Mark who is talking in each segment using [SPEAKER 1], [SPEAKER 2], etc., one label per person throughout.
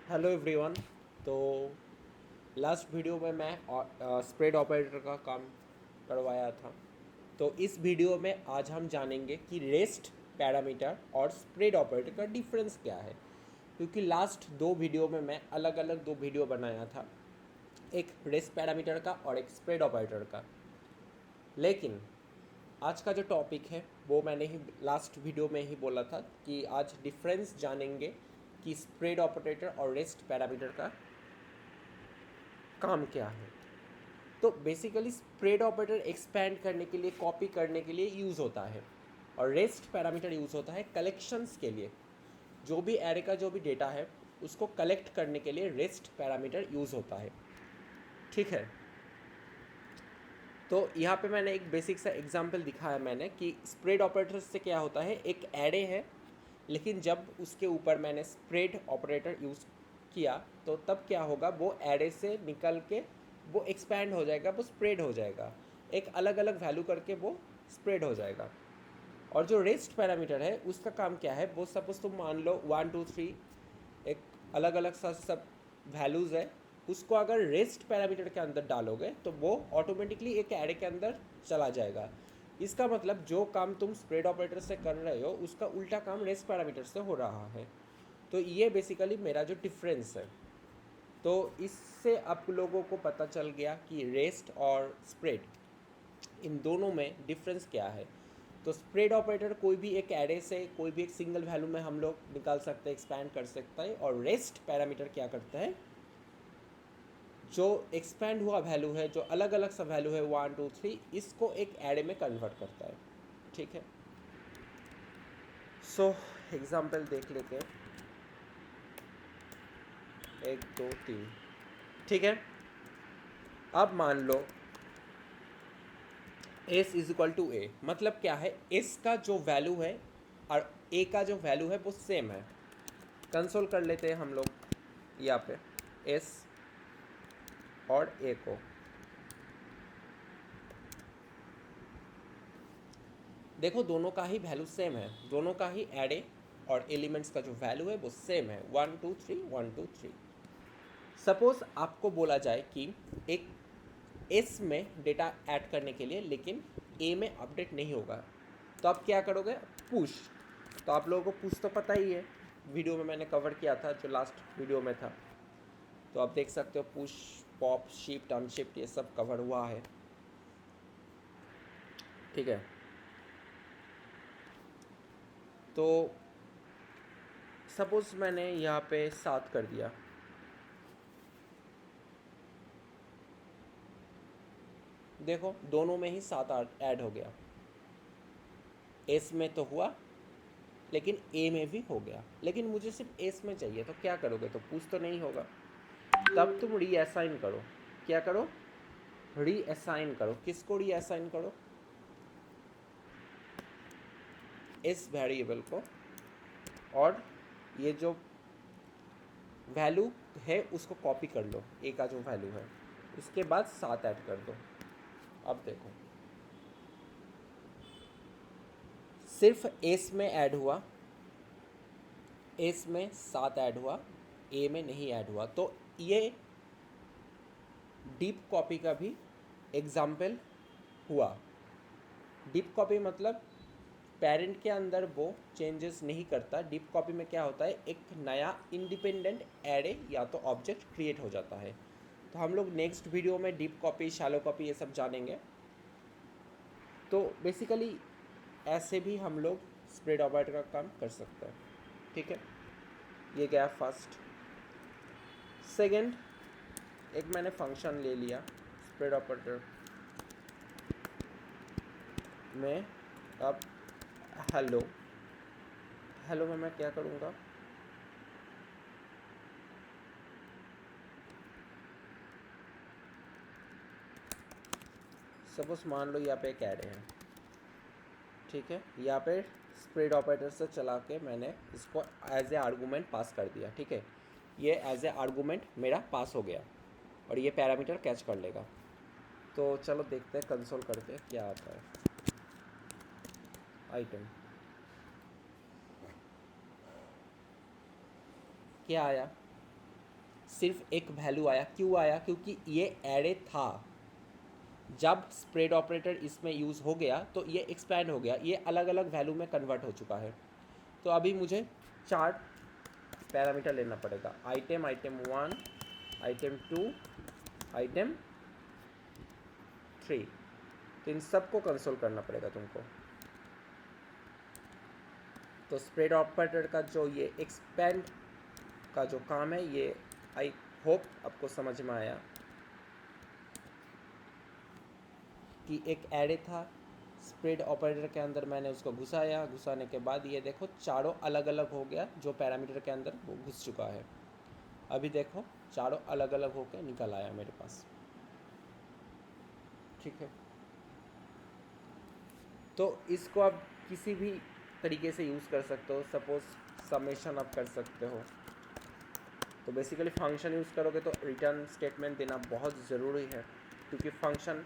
[SPEAKER 1] Hello everyone. तो last video में मैं स्प्रेड ऑपरेटर का काम करवाया था। तो इस वीडियो में आज हम जानेंगे कि रेस्ट पैरामीटर और स्प्रेड ऑपरेटर का डिफरेंस क्या है, क्योंकि लास्ट दो वीडियो में मैं अलग अलग दो वीडियो बनाया था, एक रेस्ट पैरामीटर का और एक स्प्रेड ऑपरेटर का। लेकिन आज का जो टॉपिक है वो मैंने ही लास्ट वीडियो में ही बोला था कि आज डिफरेंस जानेंगे कि स्प्रेड ऑपरेटर और रेस्ट पैरामीटर का काम क्या है। तो बेसिकली स्प्रेड ऑपरेटर एक्सपैंड करने के लिए, कॉपी करने के लिए यूज़ होता है, और रेस्ट पैरामीटर यूज़ होता है कलेक्शंस के लिए। जो भी एरे का जो भी डेटा है उसको कलेक्ट करने के लिए रेस्ट पैरामीटर यूज़ होता है। ठीक है, तो यहाँ पे मैंने एक बेसिक सा एग्जांपल दिखाया मैंने कि स्प्रेड ऑपरेटर से क्या होता है। एक एरे है, लेकिन जब उसके ऊपर मैंने स्प्रेड ऑपरेटर यूज़ किया तो तब क्या होगा, वो एरे से निकल के वो एक्सपैंड हो जाएगा, वो स्प्रेड हो जाएगा, एक अलग अलग वैल्यू करके वो स्प्रेड हो जाएगा। और जो रेस्ट पैरामीटर है उसका काम क्या है, वो सपोज तुम मान लो 1 2 3 एक अलग अलग सा सब वैल्यूज़ है, उसको अगर रेस्ट पैरामीटर के अंदर डालोगे तो वो ऑटोमेटिकली एक एरे के अंदर चला जाएगा। इसका मतलब जो काम तुम स्प्रेड ऑपरेटर से कर रहे हो उसका उल्टा काम रेस्ट पैरामीटर से हो रहा है। तो ये बेसिकली मेरा जो डिफरेंस है। तो इससे आप लोगों को पता चल गया कि रेस्ट और स्प्रेड, इन दोनों में डिफरेंस क्या है। तो स्प्रेड ऑपरेटर कोई भी एक एरे से कोई भी एक सिंगल वैल्यू में हम लोग निकाल सकते हैं, एक्सपैंड कर सकता है। और रेस्ट पैरामीटर क्या करता है, जो एक्सपैंड हुआ वैल्यू है, जो अलग अलग सा वैल्यू है 1 2 3, इसको एक एरे में कन्वर्ट करता है। ठीक है, सो एग्जाम्पल देख लेते हैं, 1 2 3। ठीक है, अब मान लो एस इज इक्वल टू ए, मतलब क्या है, एस का जो वैल्यू है और ए का जो वैल्यू है वो सेम है। कंसोल कर लेते हैं हम लोग यहाँ पे एस और ए को। देखो दोनों का ही वैल्यू सेम है, दोनों का ही एरे और एलिमेंट्स का जो वैल्यू है वो सेम है, 1 2 3 1 2 3। सपोज आपको बोला जाए कि एक एस में डेटा ऐड करने के लिए, लेकिन ए में अपडेट नहीं होगा, तो आप क्या करोगे, पुश। तो आप लोगों को पुश तो पता ही है, वीडियो में मैंने कवर किया था जो लास्ट वीडियो में था। तो आप देख सकते हो पुश, पॉप, शिफ्ट, अनशिफ्ट, ये सब कवर हुआ है। ठीक है, तो सपोज मैंने यहाँ पे 7 कर दिया, देखो दोनों में ही 7 ऐड हो गया। एस में तो हुआ, लेकिन ए में भी हो गया, लेकिन मुझे सिर्फ एस में चाहिए, तो क्या करोगे, तो पुश तो नहीं होगा। तब तुम रीअसाइन करो। क्या करो, रीअसाइन करो। किसको रीअसाइन करो, इस वेरिएबल को, और ये जो वैल्यू है उसको कॉपी कर लो, ए का जो वैल्यू है, उसके बाद 7 ऐड कर दो। अब देखो सिर्फ एस में ऐड हुआ, एस में 7 ऐड हुआ, ए में नहीं ऐड हुआ। तो ये डीप कॉपी का भी एग्जाम्पल हुआ। डीप कॉपी मतलब पेरेंट के अंदर वो चेंजेस नहीं करता। डीप कॉपी में क्या होता है, एक नया इंडिपेंडेंट एरे या तो ऑब्जेक्ट क्रिएट हो जाता है। तो हम लोग नेक्स्ट वीडियो में डीप कॉपी, शैलो कॉपी ये सब जानेंगे। तो बेसिकली ऐसे भी हम लोग स्प्रेड ऑपरेटर का काम कर सकते हैं। ठीक है, ये गया फर्स्ट। सेकंड, एक मैंने फंक्शन ले लिया स्प्रेड ऑपरेटर में। अब हेलो, हेलो में मैं क्या करूँगा, सपोज मान लो यहाँ पे एक एरे है। ठीक है, यहाँ पे स्प्रेड ऑपरेटर से चला के मैंने इसको एज ए आर्गूमेंट पास कर दिया। ठीक है, ये एज ए आर्गूमेंट मेरा पास हो गया और ये पैरामीटर कैच कर लेगा। तो चलो देखते हैं कंसोल करके क्या आता है। आइटम क्या आया, सिर्फ एक वैल्यू आया। क्यों आया? क्योंकि ये एरे था। जब स्प्रेड ऑपरेटर इसमें यूज़ हो गया तो ये एक्सपैंड हो गया, ये अलग अलग वैल्यू में कन्वर्ट हो चुका है। तो अभी मुझे 4 पैरामीटर लेना पड़ेगा, आइटम 1, आइटम 2, आइटम 3। तो इन सबको कंसोल करना पड़ेगा तुमको। तो स्प्रेड ऑपरेटर का जो ये एक्सपेंड का जो काम है, ये आई होप आपको समझ में आया कि एक एरे था, स्प्रेड ऑपरेटर के अंदर मैंने उसको घुसाया, घुसाने के बाद ये देखो चारों अलग अलग हो गया, जो पैरामीटर के अंदर वो घुस चुका है। अभी देखो चारों अलग अलग होकर निकल आया मेरे पास। ठीक है, तो इसको आप किसी भी तरीके से यूज़ कर सकते हो। सपोज समेशन आप कर सकते हो। तो बेसिकली फंक्शन यूज़ करोगे तो रिटर्न स्टेटमेंट देना बहुत ज़रूरी है, क्योंकि फंक्शन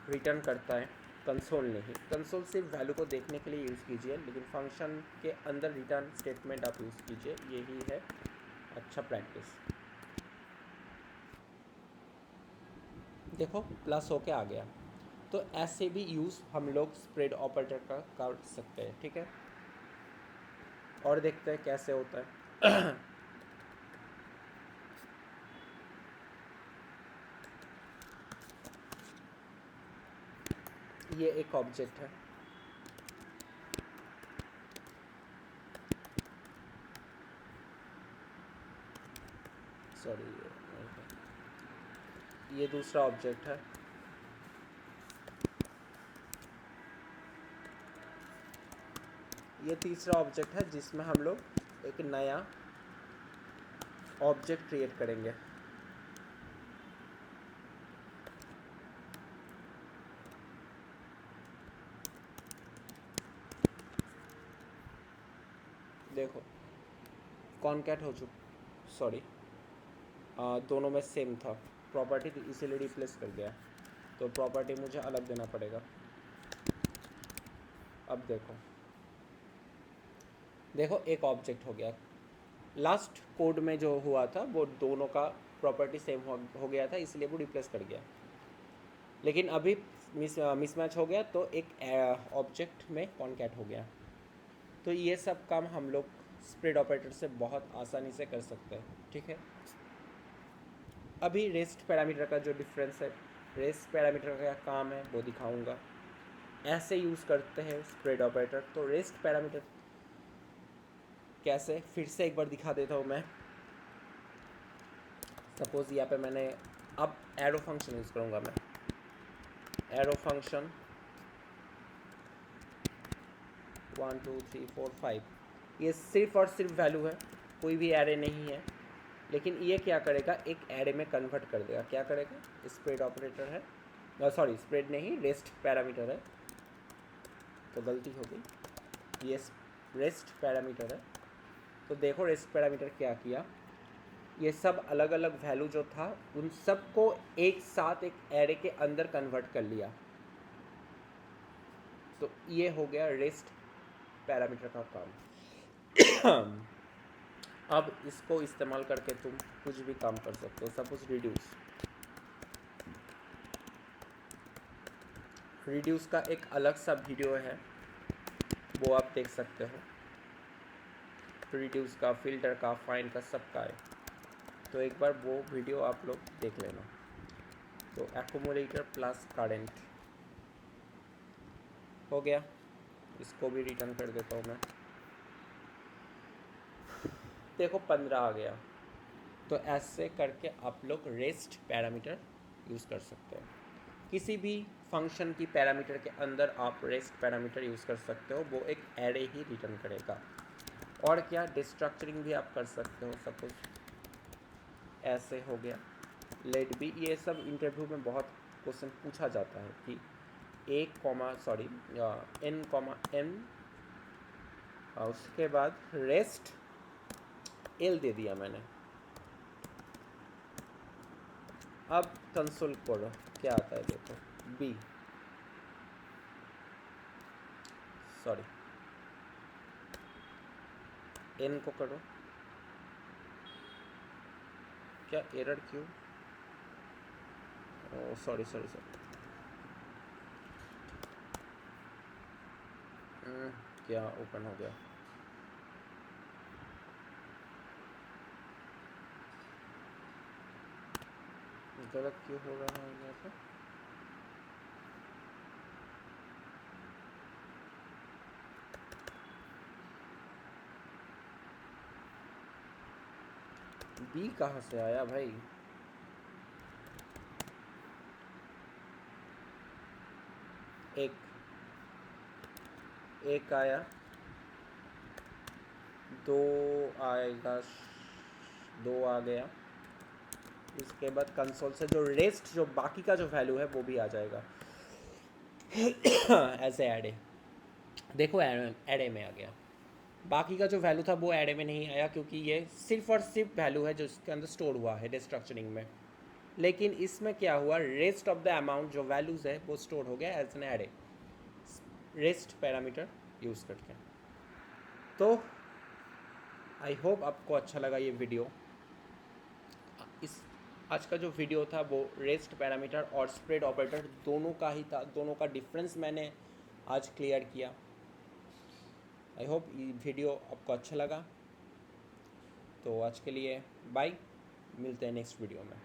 [SPEAKER 1] रिटर्न करता है, कंसोल नहीं। कंसोल सिर्फ वैल्यू को देखने के लिए यूज़ कीजिए, लेकिन फंक्शन के अंदर रिटर्न स्टेटमेंट आप यूज़ कीजिए, यही है अच्छा प्रैक्टिस। देखो प्लस होके आ गया। तो ऐसे भी यूज़ हम लोग स्प्रेड ऑपरेटर का कर सकते हैं। ठीक है, और देखते हैं कैसे होता है। ये एक ऑब्जेक्ट है, सॉरी ये दूसरा ऑब्जेक्ट है। ये तीसरा ऑब्जेक्ट है जिसमें हम लोग एक नया ऑब्जेक्ट क्रिएट करेंगे। देखो कॉनकैट हो चुका, सॉरी दोनों में सेम था, प्रॉपर्टी तो इसीलिए रिप्लेस कर गया, तो प्रॉपर्टी मुझे अलग देना पड़ेगा। अब देखो देखो एक ऑब्जेक्ट हो गया। लास्ट कोड में जो हुआ था वो दोनों का प्रॉपर्टी सेम हो गया था, इसलिए वो रिप्लेस कर गया। लेकिन अभी मिसमैच हो गया, तो एक ऑब्जेक्ट में कॉनकैट हो गया। तो ये सब काम हम लोग स्प्रेड ऑपरेटर से बहुत आसानी से कर सकते हैं। ठीक है, अभी रेस्ट पैरामीटर का जो डिफरेंस है, रेस्ट पैरामीटर का क्या काम है वो दिखाऊंगा। ऐसे यूज़ करते हैं स्प्रेड ऑपरेटर। तो रेस्ट पैरामीटर कैसे, फिर से एक बार दिखा देता हूँ मैं। सपोज यहाँ पे मैंने अब एरो फंक्शन यूज़ करूँगा मैं। एरो फंक्शन 1 2 3 4 5, ये सिर्फ और सिर्फ वैल्यू है, कोई भी एरे नहीं है। लेकिन ये क्या करेगा, एक एरे में कन्वर्ट कर देगा। क्या करेगा, स्प्रेड ऑपरेटर है, सॉरी स्प्रेड नहीं, रेस्ट पैरामीटर है, तो गलती हो गई, ये रेस्ट पैरामीटर है। तो देखो रेस्ट पैरामीटर क्या किया, ये सब अलग अलग वैल्यू जो था उन सबको एक साथ एक एरे के अंदर कन्वर्ट कर लिया। तो ये हो गया रेस्ट पैरामीटर का काम। अब इसको इस्तेमाल करके तुम कुछ भी काम कर सकते हो। सपोज रिड्यूस का एक अलग सा वीडियो है, वो आप देख सकते हो। रिड्यूस का, फिल्टर का, फाइंड का, सब का है, तो एक बार वो वीडियो आप लोग देख लेना। तो एक्यूमुलेटर प्लस करंट हो गया, इसको भी रिटर्न कर देता हूँ मैं। देखो 15 आ गया। तो ऐसे करके आप लोग रेस्ट पैरामीटर यूज़ कर सकते हैं। किसी भी फंक्शन की पैरामीटर के अंदर आप रेस्ट पैरामीटर यूज़ कर सकते हो, वो एक एरे ही रिटर्न करेगा। और क्या, डिस्ट्रक्चरिंग भी आप कर सकते हो। सपोज ऐसे हो गया, लेट बी, ये सब इंटरव्यू में बहुत क्वेश्चन पूछा जाता है कि n कॉमा n, उसके बाद रेस्ट l दे दिया मैंने। अब कंसोल करो क्या आता है, देखो b, सॉरी n को करो, क्या एरर क्यों? Sorry sorry sorry. क्या ओपन हो गया? गलत क्यों हो रहा है यहाँ पे? बी कहाँ से आया भाई? एक आया, दो आएगा, दो आ गया। इसके बाद कंसोल से जो रेस्ट, जो बाकी का जो वैल्यू है वो भी आ जाएगा। ऐसे एडे, देखो एडे में आ गया। बाकी का जो वैल्यू था वो एडे में नहीं आया, क्योंकि ये सिर्फ और सिर्फ वैल्यू है जो इसके अंदर स्टोर हुआ है रिस्ट्रक्चरिंग में। लेकिन इसमें क्या हुआ, रेस्ट ऑफ द अमाउंट जो वैल्यूज़ है वो स्टोर हो गया as an array, rest parameter use करके। तो आई होप आपको अच्छा लगा ये वीडियो। इस आज का जो वीडियो था वो रेस्ट पैरामीटर और स्प्रेड ऑपरेटर दोनों का ही था, दोनों का डिफरेंस मैंने आज क्लियर किया। आई होप ये वीडियो आपको अच्छा लगा। तो आज के लिए बाय, मिलते हैं नेक्स्ट वीडियो में।